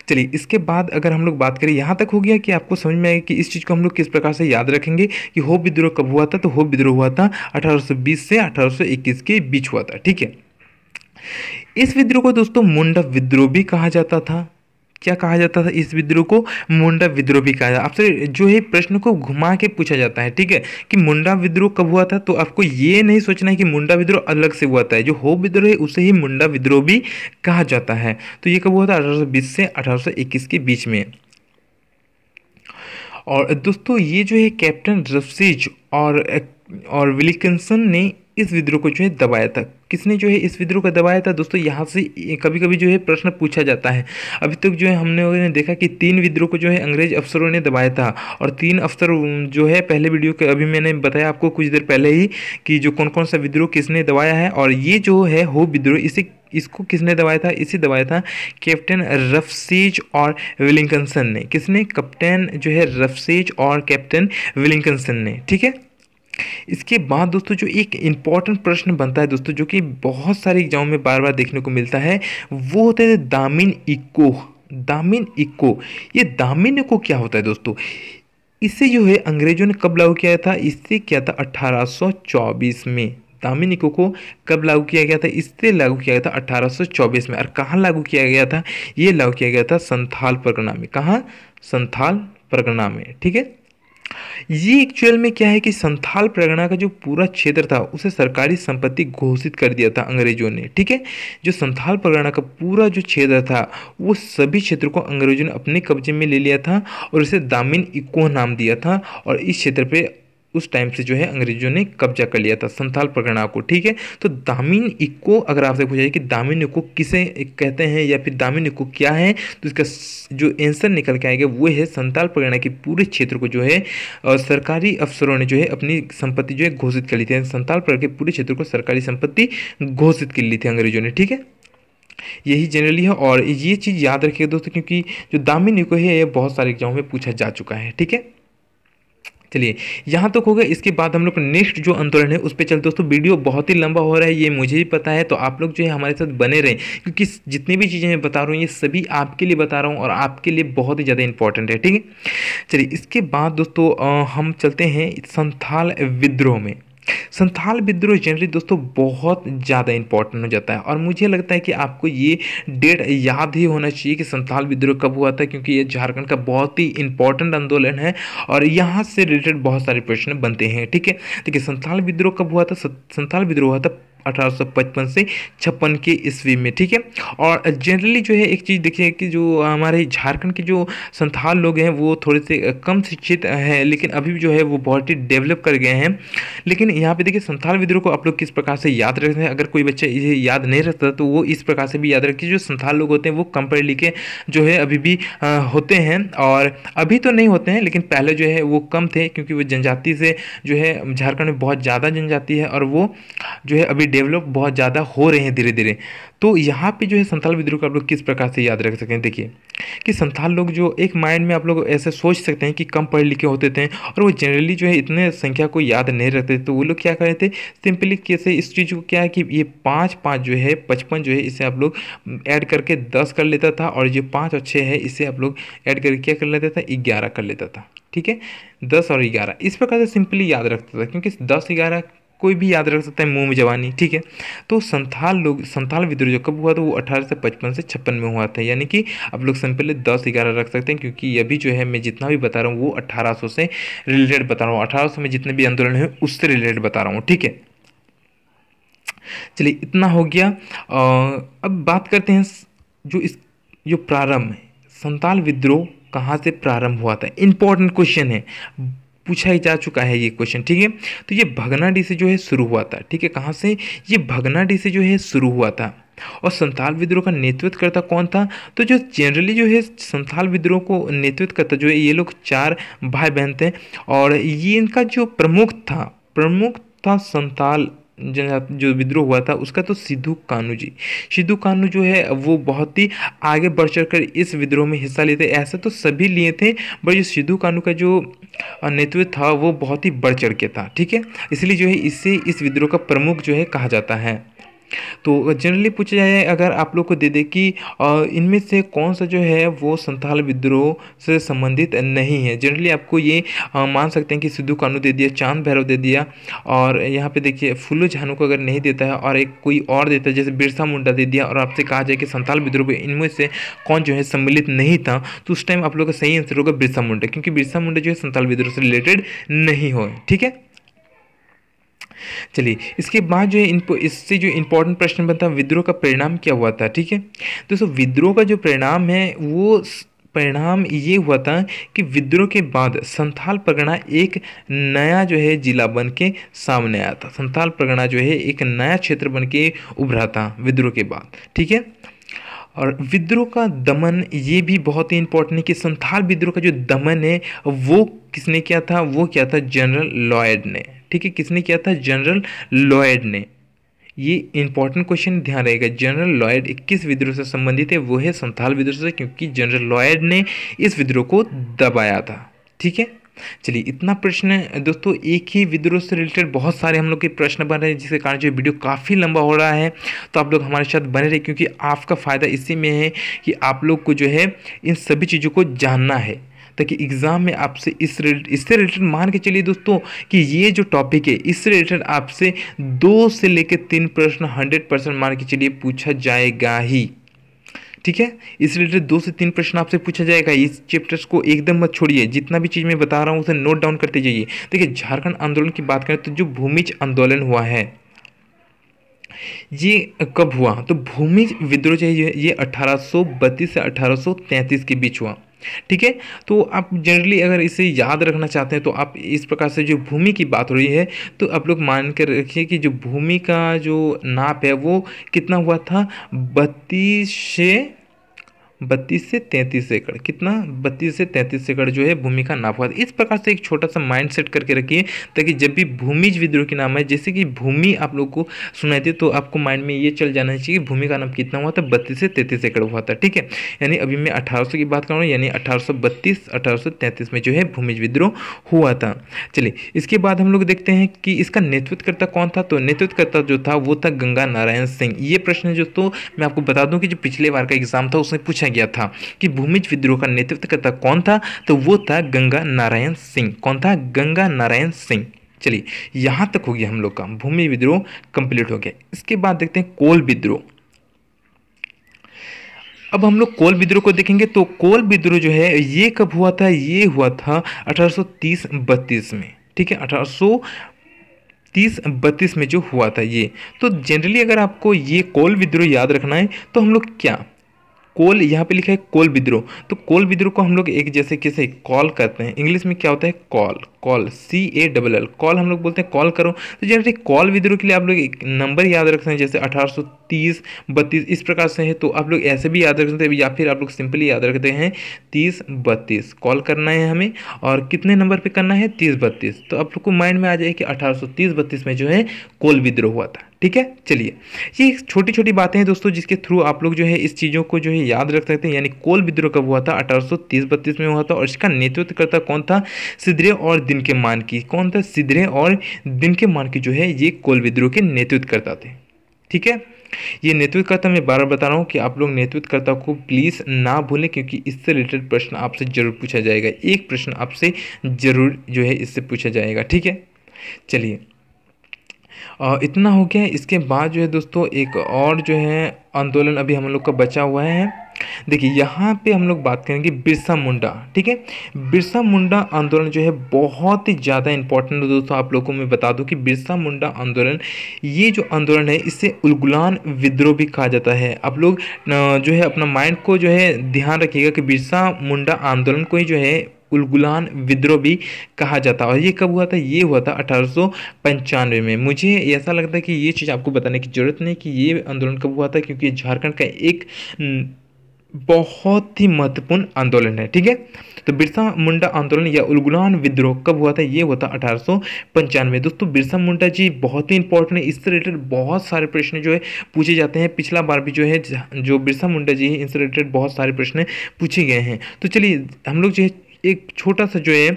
चलिए इसके बाद अगर हम लोग बात करें, यहाँ तक हो गया कि आपको समझ में आएगा कि इस चीज़ को हम लोग किस प्रकार से याद रखेंगे कि हो विद्रोह कब हुआ था, तो हो विद्रोह हुआ था 1820 से 1821 के बीच हुआ था, ठीक है। इस विद्रोह को दोस्तों मुंडा विद्रोह भी कहा जाता था। क्या कहा जाता था इस विद्रोह को, मुंडा विद्रोह भी कहा जाता। आपसे जो है प्रश्न को घुमा के पूछा जाता है, ठीक है, कि मुंडा विद्रोह कब हुआ था, तो आपको ये नहीं सोचना है कि मुंडा विद्रोह अलग से हुआ था। जो हो विद्रोह है उसे ही मुंडा विद्रोह भी कहा जाता है। तो ये कब हुआ था, 1820 से 1821 के बीच में। और दोस्तों ये जो है कैप्टन रफसीज और विलिकिंसन ने इस विद्रोह को जो है दबाया था। किसने जो है इस विद्रोह को दबाया था दोस्तों, यहाँ से कभी कभी जो है प्रश्न पूछा जाता है। अभी तक जो है हमने देखा कि 3 विद्रोह को जो है अंग्रेज अफसरों ने दबाया था, और 3 अफसर जो है पहले वीडियो के अभी मैंने बताया आपको कुछ देर पहले ही कि जो कौन कौन सा विद्रोह किसने दबाया है। और ये जो है हो विद्रोह इसको किसने दबाया था, इसे दबाया था कैप्टन रफसीज और विलिंगसन ने। किसने, कैप्टन जो है रफसीज और कैप्टन विलिंगसन ने, ठीक है। इसके बाद दोस्तों जो एक इम्पॉर्टेंट प्रश्न बनता है दोस्तों, जो कि बहुत सारे एग्जाम में बार बार देखने को मिलता है, वो होता है दामिन इक्को। दामिन इक्को, ये दामिन इक्को क्या होता है दोस्तों, इसे जो है अंग्रेजों ने कब लागू किया था, इससे किया था 1824 में। दामिन इक्को को कब लागू किया गया था, इससे लागू किया गया था 1824 में। और कहाँ लागू किया गया था, ये लागू किया गया था संथाल परगना में। कहाँ, संथाल परगना में, ठीक है। ये एक्चुअल में क्या है कि संथाल परगना का जो पूरा क्षेत्र था उसे सरकारी संपत्ति घोषित कर दिया था अंग्रेजों ने, ठीक है। जो संथाल परगना का पूरा जो क्षेत्र था वो सभी क्षेत्रों को अंग्रेजों ने अपने कब्जे में ले लिया था और इसे दामिन इक्को नाम दिया था। और इस क्षेत्र पे उस टाइम से जो है अंग्रेजों ने कब्जा कर लिया था संथाल परगना को, ठीक है। तो दामिन इक्को, अगर आपसे पूछा जाए कि दामिन इक्को किसे कहते हैं या फिर दामिन इक्को क्या है, तो इसका जो आंसर निकल के आएगा वो है संथाल परगना के पूरे क्षेत्र को जो है सरकारी अफसरों ने जो है अपनी संपत्ति जो है घोषित कर ली थी। संथाल परगना के पूरे क्षेत्र को सरकारी संपत्ति घोषित कर ली थी अंग्रेजों ने, ठीक है। यही जनरली है, और ये चीज़ याद रखिए दोस्तों, क्योंकि जो दामिनी को है ये बहुत सारे एग्जाम में पूछा जा चुका है। ठीक है, चलिए यहाँ तक हो गया। इसके बाद हम लोग नेक्स्ट जो आंदोलन है उस पर चलते। दोस्तों वीडियो बहुत ही लंबा हो रहा है, ये मुझे भी पता है, तो आप लोग जो है हमारे साथ बने रहें, क्योंकि जितनी भी चीज़ें मैं बता रहा हूँ ये सभी आपके लिए बता रहा हूँ और आपके लिए बहुत ही ज़्यादा इंपॉर्टेंट है। ठीक है, चलिए इसके बाद दोस्तों हम चलते हैं संथाल विद्रोह में। संथाल विद्रोह जनरली दोस्तों बहुत ज़्यादा इंपॉर्टेंट हो जाता है, और मुझे लगता है कि आपको ये डेट याद ही होना चाहिए कि संथाल विद्रोह कब हुआ था, क्योंकि ये झारखंड का बहुत ही इंपॉर्टेंट आंदोलन है और यहाँ से रिलेटेड बहुत सारे प्रश्न बनते हैं। ठीक है, देखिए संथाल विद्रोह कब हुआ था? संथाल विद्रोह हुआ था 1855 से 56 के ईस्वी में। ठीक है, और जनरली जो है एक चीज़ देखिए कि जो हमारे झारखंड के जो संथाल लोग हैं वो थोड़े से कम शिक्षित हैं, लेकिन अभी भी जो है वो बहुत ही डेवलप कर गए हैं। लेकिन यहाँ पे देखिए संथाल विद्रोह को आप लोग किस प्रकार से याद रखते हैं, अगर कोई बच्चा इसे याद नहीं रखता तो वो इस प्रकार से भी याद रखे। जो संथाल लोग होते हैं वो कम पढ़े लिखे जो है अभी भी होते हैं, और अभी तो नहीं होते हैं लेकिन पहले जो है वो कम थे, क्योंकि वो जनजाति से जो है झारखंड में बहुत ज़्यादा जनजाति है और वो जो है अभी डेवलप बहुत ज़्यादा हो रहे हैं धीरे धीरे। तो यहाँ पे जो है संथाल विद्रोह को आप लोग किस प्रकार से याद रख सकते हैं? देखिए कि संथाल लोग जो एक माइंड में आप लोग ऐसे सोच सकते हैं कि कम पढ़े लिखे होते थे और वो जनरली जो है इतने संख्या को याद नहीं रखते, तो वो लोग क्या कर रहे थे, सिंपली कैसे इस चीज़ को क्या है कि ये 5 जो है 55 जो है इसे आप लोग ऐड करके 10 कर लेता था, और जो 5 और 6 है इसे आप लोग ऐड करके क्या कर लेता था, 11 कर लेता था। ठीक है, 10 और 11 इस प्रकार से सिंपली याद रखता था, क्योंकि 10-11 कोई भी याद रख सकता है, मुंह में जवानी। ठीक है, तो संथाल विद्रोह जो कब हुआ था वो 1855 से 56 में हुआ था, यानी कि आप लोग सिंपली 10-11 रख सकते हैं, क्योंकि अभी जो है मैं जितना भी बता रहा हूँ वो 1800 से रिलेटेड बता रहा हूँ, 1800 में जितने भी आंदोलन है उससे रिलेटेड बता रहा हूँ। ठीक है, चलिए इतना हो गया। अब बात करते हैं जो प्रारंभ है, संथाल विद्रोह कहाँ से प्रारंभ हुआ था? इंपॉर्टेंट क्वेश्चन है, पूछा ही जा चुका है ये क्वेश्चन। ठीक है, तो ये भगनाडीह से जो है शुरू हुआ था। ठीक है, कहाँ से? ये भगनाडीह से जो है शुरू हुआ था। और संथाल विद्रोह का नेतृत्व करता कौन था? तो जो जनरली जो है संथाल विद्रोह को नेतृत्व करता जो है ये लोग 4 भाई बहन थे, और ये इनका जो प्रमुख था संथाल जो विद्रोह हुआ था उसका, तो सिद्धू कान्हू जो है वो बहुत ही आगे बढ़ चढ़कर इस विद्रोह में हिस्सा लेते। ऐसे तो सभी लिए थे, बट जो सिद्धू कान्हू का जो नेतृत्व था वो बहुत ही बढ़ चढ़ के था। ठीक है, इसलिए जो है इससे इस विद्रोह का प्रमुख जो है कहा जाता है। तो जनरली पूछा जाए अगर आप लोग को दे दे कि इनमें से कौन सा जो है वो संथाल विद्रोह से संबंधित नहीं है, जनरली आपको ये मान सकते हैं कि सिद्धू कान्हू दे दिया, चांद भैरव दे दिया, और यहाँ पे देखिए फूलो झानो को अगर नहीं देता है और एक कोई और देता है जैसे बिरसा मुंडा दे दिया, और आपसे कहा जाए कि संथाल विद्रोह में इनमें से कौन जो है सम्मिलित नहीं था, तो उस टाइम आप लोग का सही आंसर होगा बिरसा मुंडा, क्योंकि बिरसा मुंडा जो है संथाल विद्रोह से रिलेटेड नहीं हो। ठीक है, चलिए इसके बाद जो है इससे जो इम्पोर्टेंट प्रश्न बनता है, विद्रोह का परिणाम क्या हुआ था? ठीक है, दोस्तों विद्रोह का जो परिणाम है वो परिणाम ये हुआ था कि विद्रोह के बाद संथाल परगना एक नया जो है जिला बन के सामने आया था। संथाल परगना जो है एक नया क्षेत्र बन के उभरा था विद्रोह के बाद। ठीक है, और विद्रोह का दमन ये भी बहुत ही इंपॉर्टेंट है कि संथाल विद्रोह का जो दमन है वो किसने किया था? वो किया था जनरल लॉयड ने। ठीक है, किसने किया था? जनरल लॉयड ने। ये इंपॉर्टेंट क्वेश्चन ध्यान रहेगा, जनरल लॉयड किस विद्रोह से संबंधित है? वो है संथाल विद्रोह से, क्योंकि जनरल लॉयड ने इस विद्रोह को दबाया था। ठीक है, चलिए इतना प्रश्न दोस्तों, एक ही विद्रोह से रिलेटेड बहुत सारे हम लोग के प्रश्न बन रहे हैं, जिसके कारण जो वीडियो काफ़ी लंबा हो रहा है। तो आप लोग हमारे साथ बने रहे, क्योंकि आपका फ़ायदा इसी में है कि आप लोग को जो है इन सभी चीज़ों को जानना है, ताकि एग्ज़ाम में आपसे इससे रिलेटेड मान के चलिए दोस्तों कि ये जो टॉपिक है इससे रिलेटेड आपसे 2 से लेकर 3 प्रश्न 100% मान के चलिए पूछा जाएगा ही। ठीक है, इस रिलेटेड 2 से 3 प्रश्न आपसे पूछा जाएगा। इस चैप्टर्स को एकदम मत छोड़िए, जितना भी चीज़ मैं बता रहा हूँ उसे नोट डाउन करते जाइए। देखिए झारखंड आंदोलन की बात करें तो जो भूमिज आंदोलन हुआ है ये कब हुआ? तो भूमिज विद्रोह जो है ये 1832 से 1833 के बीच हुआ। ठीक है, तो आप जनरली अगर इसे याद रखना चाहते हैं तो आप इस प्रकार से, जो भूमि की बात हो रही है तो आप लोग मान कर रखिए कि जो भूमि का जो नाप है वो कितना हुआ था? 32 से 32 से 33 एकड़, कितना 32 से 33 एकड़ जो है भूमि का नाप हुआ था। इस प्रकार से एक छोटा सा माइंड सेट करके रखिए, ताकि जब भी भूमिज विद्रोह के नाम है, जैसे कि भूमि आप लोग को सुनाई दे, तो आपको माइंड में ये चल जाना चाहिए कि भूमि का नाम कितना हुआ था, 32 से 33 एकड़ हुआ था। ठीक है, यानी अभी मैं 1800 की बात कर रहा हूँ, यानी 1832 1833 में जो है भूमिज विद्रोह हुआ था। चलिए इसके बाद हम लोग देखते हैं कि इसका नेतृत्वकर्ता कौन था। तो नेतृत्वकर्ता जो था वो था गंगा नारायण सिंह। ये प्रश्न जो, तो मैं आपको बता दूं कि जो पिछले बार का एग्जाम था उसमें पूछा गया था कि भूमिज विद्रोह का नेतृत्वकर्ता कौन था, तो वो था गंगा नारायण सिंह। कौन था? गंगा नारायण सिंह। चलिए यहां तक हो गया हम लोग का भूमि विद्रोह कंप्लीट हो गया। इसके बाद देखते हैं कोल विद्रोह। अब हम लोग कोल विद्रोह को देखेंगे। तो कोल विद्रोह जो है ये कब हुआ था? ये हुआ था 1830-32 में। ठीक है, 1830-32 में जो हुआ था ये। तो जनरली अगर आपको ये कोल विद्रोह याद रखना है तो हम लोग क्या, कोल यहाँ पे लिखा है कोल विद्रोह, तो कोल विद्रोह को हम लोग एक जैसे कैसे कॉल करते हैं, इंग्लिश में क्या होता है? कॉल। कॉल CALL, कॉल हम लोग बोलते हैं कॉल करो। तो जनरली कॉल विद्रोह के लिए आप लोग एक नंबर याद रख सकते हैं, जैसे 1830-32 इस प्रकार से है, तो आप लोग ऐसे भी याद रख सकते हैं, या फिर आप लोग सिंपली याद रखते हैं 30-32 कॉल करना है हमें, और कितने नंबर पे करना है? 30-32। तो आप लोग को माइंड में आ जाए कि 1830-32 में जो है कोल विद्रोह हुआ था। ठीक है, चलिए ये छोटी छोटी बातें हैं दोस्तों, जिसके थ्रू आप लोग जो है इस चीज़ों को जो है याद रख सकते हैं। यानी कोल विद्रोह कब हुआ था? 1830-32 में हुआ था, और इसका नेतृत्वकर्ता कौन था? सिद्रे और दिनकेमानकी। कौन था? सिद्रे और दिनकेमानकी जो है ये कोल विद्रोह के नेतृत्वकर्ता थे। ठीक है, ये नेतृत्वकर्ता मैं बार बार बता रहा हूँ कि आप लोग नेतृत्वकर्ता को प्लीज़ ना भूलें, क्योंकि इससे रिलेटेड प्रश्न आपसे जरूर पूछा जाएगा। एक प्रश्न आपसे जरूर जो है इससे पूछा जाएगा। ठीक है, चलिए इतना हो गया। इसके बाद जो है दोस्तों एक और जो है आंदोलन अभी हम लोग का बचा हुआ है। देखिए यहाँ पे हम लोग बात करेंगे बिरसा मुंडा। ठीक है, बिरसा मुंडा आंदोलन जो है बहुत ही ज़्यादा इंपॉर्टेंट है दोस्तों। आप लोगों को मैं बता दूं कि बिरसा मुंडा आंदोलन, ये जो आंदोलन है इसे उलगुलान विद्रोह भी कहा जाता है। आप लोग जो है अपना माइंड को जो है ध्यान रखिएगा कि बिरसा मुंडा आंदोलन को ही जो है उलगुलान विद्रोह भी कहा जाता है। और ये कब हुआ था? ये हुआ था 1895 में। मुझे ऐसा लगता है कि ये चीज़ आपको बताने की जरूरत नहीं कि ये आंदोलन कब हुआ था, क्योंकि झारखंड का एक बहुत ही महत्वपूर्ण आंदोलन है। ठीक है, तो बिरसा मुंडा आंदोलन या उलगुलान विद्रोह कब हुआ था? ये हुआ था 1895। दोस्तों बिरसा मुंडा जी बहुत ही इंपॉर्टेंट है, इससे रिलेटेड बहुत सारे प्रश्न जो है पूछे जाते हैं। पिछला बार भी जो है जो बिरसा मुंडा जी है इनसे रिलेटेड बहुत सारे प्रश्न पूछे गए हैं। तो चलिए हम लोग जो है एक छोटा सा जो है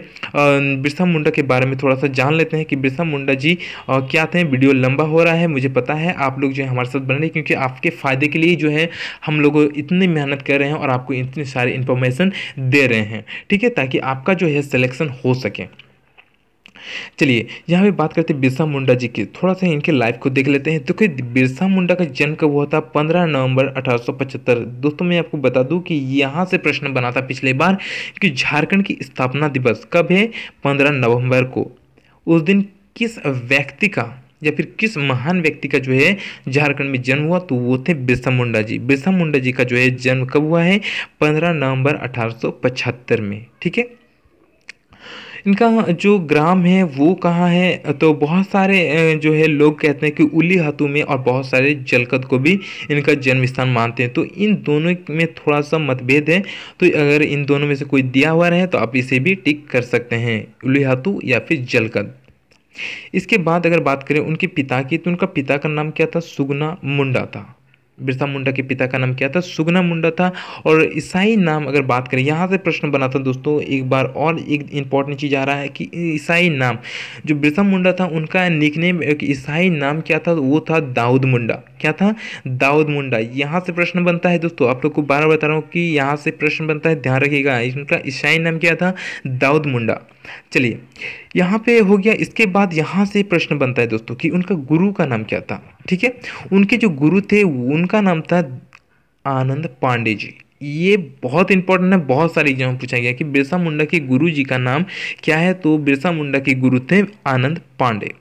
बिरसा मुंडा के बारे में थोड़ा सा जान लेते हैं कि बिरसा मुंडा जी क्या थे। वीडियो लंबा हो रहा है, मुझे पता है, आप लोग जो है हमारे साथ बन रहे हैं, क्योंकि आपके फ़ायदे के लिए जो है हम लोग इतनी मेहनत कर रहे हैं और आपको इतनी सारी इन्फॉर्मेशन दे रहे हैं। ठीक है, ताकि आपका जो है सिलेक्शन हो सके। चलिए यहाँ पे बात करते हैं बिरसा मुंडा जी की, थोड़ा सा इनके लाइफ को देख लेते हैं। तो कि बिरसा मुंडा का जन्म कब हुआ था? 15 नवंबर 1875। दोस्तों मैं आपको बता दूं कि यहाँ से प्रश्न बना था पिछले बार कि झारखंड की स्थापना दिवस कब है? 15 नवंबर को। उस दिन किस व्यक्ति का या फिर किस महान व्यक्ति का जो है झारखंड में जन्म हुआ? तो वो थे बिरसा मुंडा जी। बिरसा मुंडा जी का जो है जन्म कब हुआ है? 15 नवंबर 1875 में। ठीक है, इनका जो ग्राम है वो कहाँ है? तो बहुत सारे जो है लोग कहते हैं कि उलीहातू में, और बहुत सारे जलकत को भी इनका जन्म स्थान मानते हैं। तो इन दोनों में थोड़ा सा मतभेद है, तो अगर इन दोनों में से कोई दिया हुआ रहे तो आप इसे भी टिक कर सकते हैं, उलीहातू या फिर जलकत। इसके बाद अगर बात करें उनके पिता की, तो उनका पिता का नाम क्या था? सुगना मुंडा था। बिरसा मुंडा के पिता का नाम क्या था? सुगना मुंडा था। और ईसाई नाम अगर बात करें, यहाँ से प्रश्न बना था दोस्तों एक बार, और एक इंपॉर्टेंट चीज़ आ रहा है कि ईसाई नाम जो बिरसा मुंडा था उनका निकनेम ईसाई नाम क्या था? वो था दाऊद मुंडा। क्या था? दाऊद मुंडा। यहाँ से प्रश्न बनता है दोस्तों, आप लोग को बार बार बता रहा हूँ कि यहाँ से प्रश्न बनता है, ध्यान रखिएगा। इनका ईसाई नाम क्या था? दाऊद मुंडा। चलिए यहाँ पे हो गया। इसके बाद यहाँ से प्रश्न बनता है दोस्तों कि उनका गुरु का नाम क्या था। ठीक है, उनके जो गुरु थे उनका नाम था आनंद पांडे जी। ये बहुत इंपॉर्टेंट है, बहुत सारी एग्जाम में पूछा गया कि बिरसा मुंडा के गुरु जी का नाम क्या है? तो बिरसा मुंडा के गुरु थे आनंद पांडे।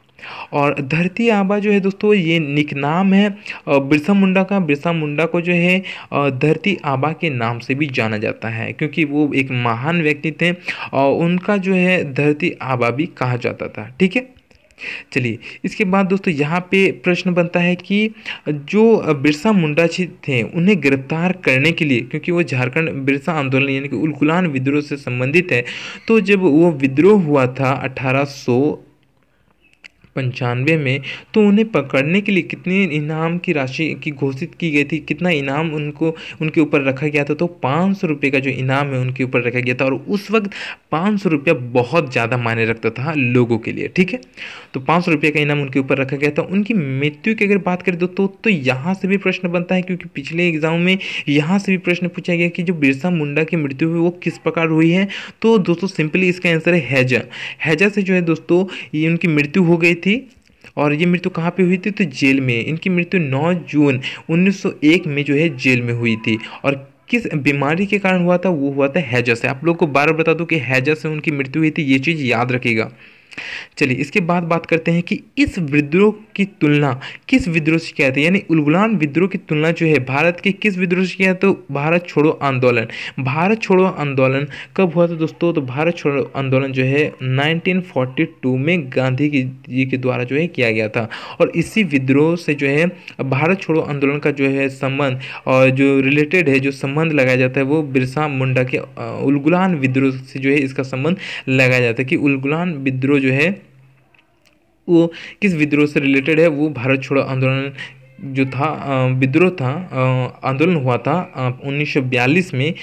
और धरती आबा जो है दोस्तों ये निक नाम है बिरसा मुंडा का। बिरसा मुंडा को जो है धरती आबा के नाम से भी जाना जाता है, क्योंकि वो एक महान व्यक्ति थे और उनका जो है धरती आबा भी कहा जाता था। ठीक है, चलिए इसके बाद दोस्तों यहाँ पे प्रश्न बनता है कि जो बिरसा मुंडा जी थे उन्हें गिरफ्तार करने के लिए, क्योंकि वो झारखंड बिरसा आंदोलन यानी कि उलगुलान विद्रोह से संबंधित है, तो जब वो विद्रोह हुआ था 1895 में, तो उन्हें पकड़ने के लिए कितने इनाम की राशि की घोषित की गई थी, कितना इनाम उनको उनके ऊपर रखा गया था, तो 500 रुपये का जो इनाम है उनके ऊपर रखा गया था। और उस वक्त 500 रुपया बहुत ज़्यादा मायने रखता था लोगों के लिए, ठीक है। तो 500 रुपये का इनाम उनके ऊपर रखा गया था। उनकी मृत्यु की अगर बात करें दोस्तों, तो यहाँ से भी प्रश्न बनता है, क्योंकि पिछले एग्जाम में यहाँ से भी प्रश्न पूछा गया कि जो बिरसा मुंडा की मृत्यु हुई वो किस प्रकार हुई है। तो दोस्तों सिंपली इसका आंसर है हैजा। हैजा से जो है दोस्तों ये उनकी मृत्यु हो गई थी। और ये मृत्यु कहाँ पे हुई थी, तो जेल में। इनकी मृत्यु 9 जून 1901 में जो है जेल में हुई थी। और किस बीमारी के कारण हुआ था, वो हुआ था हैजा से। आप लोग को बार बार बता दूं कि हैजा से उनकी मृत्यु हुई थी, ये चीज़ याद रखिएगा। चलिए इसके बाद बात करते हैं कि इस विद्रोह की तुलना किस विद्रोह से किया था, यानी उलगुलान विद्रोह की तुलना जो है भारत के किस विद्रोह से किया, तो भारत छोड़ो आंदोलन। भारत छोड़ो आंदोलन कब हुआ था दोस्तों, तो भारत छोड़ो आंदोलन जो है 1942 में गांधी जी के द्वारा जो है किया गया था। और इसी विद्रोह से जो है भारत छोड़ो आंदोलन का जो है संबंध और जो रिलेटेड है, जो संबंध लगाया जाता है, वो बिरसा मुंडा के उलगुलान विद्रोह से जो है इसका संबंध लगाया जाता है। कि उलगुलान विद्रोह जो है वो किस विद्रोह से रिलेटेड है, वो भारत छोड़ो आंदोलन जो था विद्रोह था, आंदोलन हुआ था 1942 में,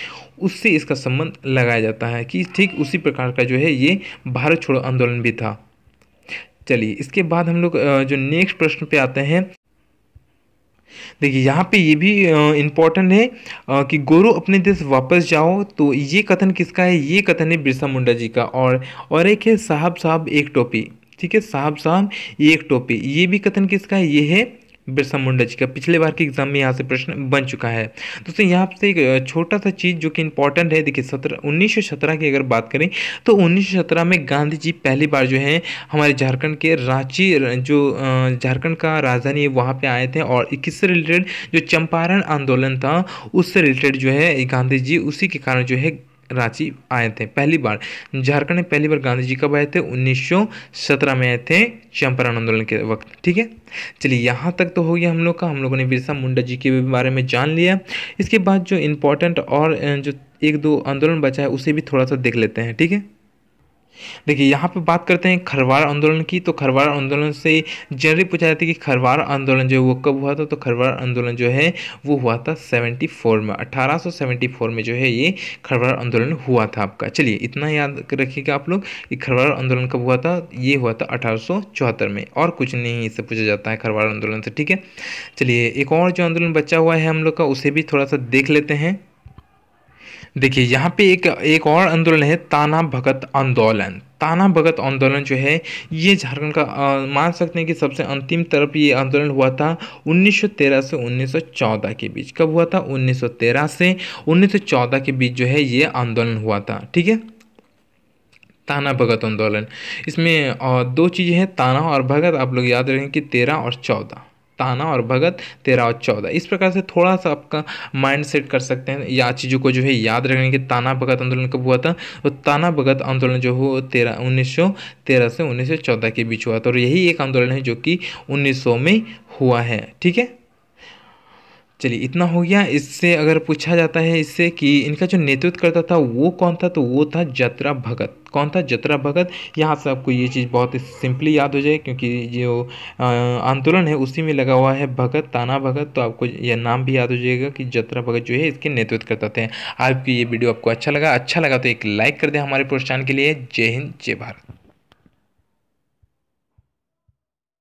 उससे इसका संबंध लगाया जाता है कि ठीक उसी प्रकार का जो है ये भारत छोड़ो आंदोलन भी था। चलिए इसके बाद हम लोग जो नेक्स्ट प्रश्न पे आते हैं। देखिए यहाँ पे ये भी इम्पोर्टेंट है कि गोरो अपने देश वापस जाओ। तो ये कथन किसका है, ये कथन है बिरसा मुंडा जी का। और एक है साहब साहब एक टोपी, ठीक है, साहब साहब एक टोपी, ये भी कथन किसका है, ये है बिरसा मुंडा जी का। पिछले बार के एग्जाम में यहाँ से प्रश्न बन चुका है। दोस्तों यहाँ से एक छोटा सा चीज़ जो कि इम्पोर्टेंट है, देखिए 1917 की अगर बात करें तो 1917 में गांधी जी पहली बार जो है हमारे झारखंड के रांची, जो झारखंड का राजधानी है, वहाँ पे आए थे। और किससे रिलेटेड, जो चंपारण आंदोलन था उससे रिलेटेड जो है गांधी जी उसी के कारण जो है रांची आए थे पहली बार। झारखंड में पहली बार गांधी जी कब आए थे, 1917 में आए थे चंपारण आंदोलन के वक्त, ठीक है। चलिए यहाँ तक तो हो गया हम लोग का, हम लोगों ने बिरसा मुंडा जी के बारे में जान लिया। इसके बाद जो इम्पोर्टेंट और जो एक दो आंदोलन बचा है उसे भी थोड़ा सा देख लेते हैं, ठीक है। देखिए यहाँ पे बात करते हैं खरवार आंदोलन की। तो खरवार आंदोलन से जनरली पूछा जाता है कि खरवार आंदोलन जो है वो कब हुआ था, तो खरवार आंदोलन जो है वो हुआ था 74 में, 1874 में जो है ये खरवार आंदोलन हुआ था आपका। चलिए इतना याद रखिएगा आप लोग कि खरवार आंदोलन कब हुआ था, ये हुआ था 1874 में। और कुछ नहीं इससे पूछा जाता है खरवार आंदोलन से, ठीक है। चलिए एक और जो आंदोलन बचा हुआ है हम लोग का, उसे भी थोड़ा सा देख लेते हैं। देखिए यहाँ पे एक और आंदोलन है ताना भगत आंदोलन। ताना भगत आंदोलन जो है ये झारखंड का मान सकते हैं कि सबसे अंतिम तरफ ये आंदोलन हुआ था 1913 से 1914 के बीच। कब हुआ था, 1913 से 1914 के बीच जो है ये आंदोलन हुआ था, ठीक है। ताना भगत आंदोलन, इसमें दो चीज़ें हैं, ताना और भगत। आप लोग याद रखें कि 13 और 14, ताना और भगत 13 और 14। इस प्रकार से थोड़ा सा आपका माइंड सेट कर सकते हैं या चीज़ों को जो है याद रखेंगे कि ताना भगत आंदोलन कब हुआ था। तो ताना भगत आंदोलन जो हो 1913 से 1914 के बीच हुआ था। और यही एक आंदोलन है जो कि 1900 में हुआ है, ठीक है। चलिए इतना हो गया। इससे अगर पूछा जाता है इससे कि इनका जो नेतृत्व करता था वो कौन था, तो वो था जतरा भगत। कौन था, जतरा भगत। यहाँ से आपको ये चीज़ बहुत सिंपली याद हो जाए, क्योंकि जो आंदोलन है उसी में लगा हुआ है भगत, ताना भगत। तो आपको यह नाम भी याद हो जाएगा कि जतरा भगत जो है इसके नेतृत्व करते थे। आपकी ये वीडियो आपको अच्छा लगा तो एक लाइक कर दें हमारे प्रोत्साहन के लिए। जय हिंद, जय भारत।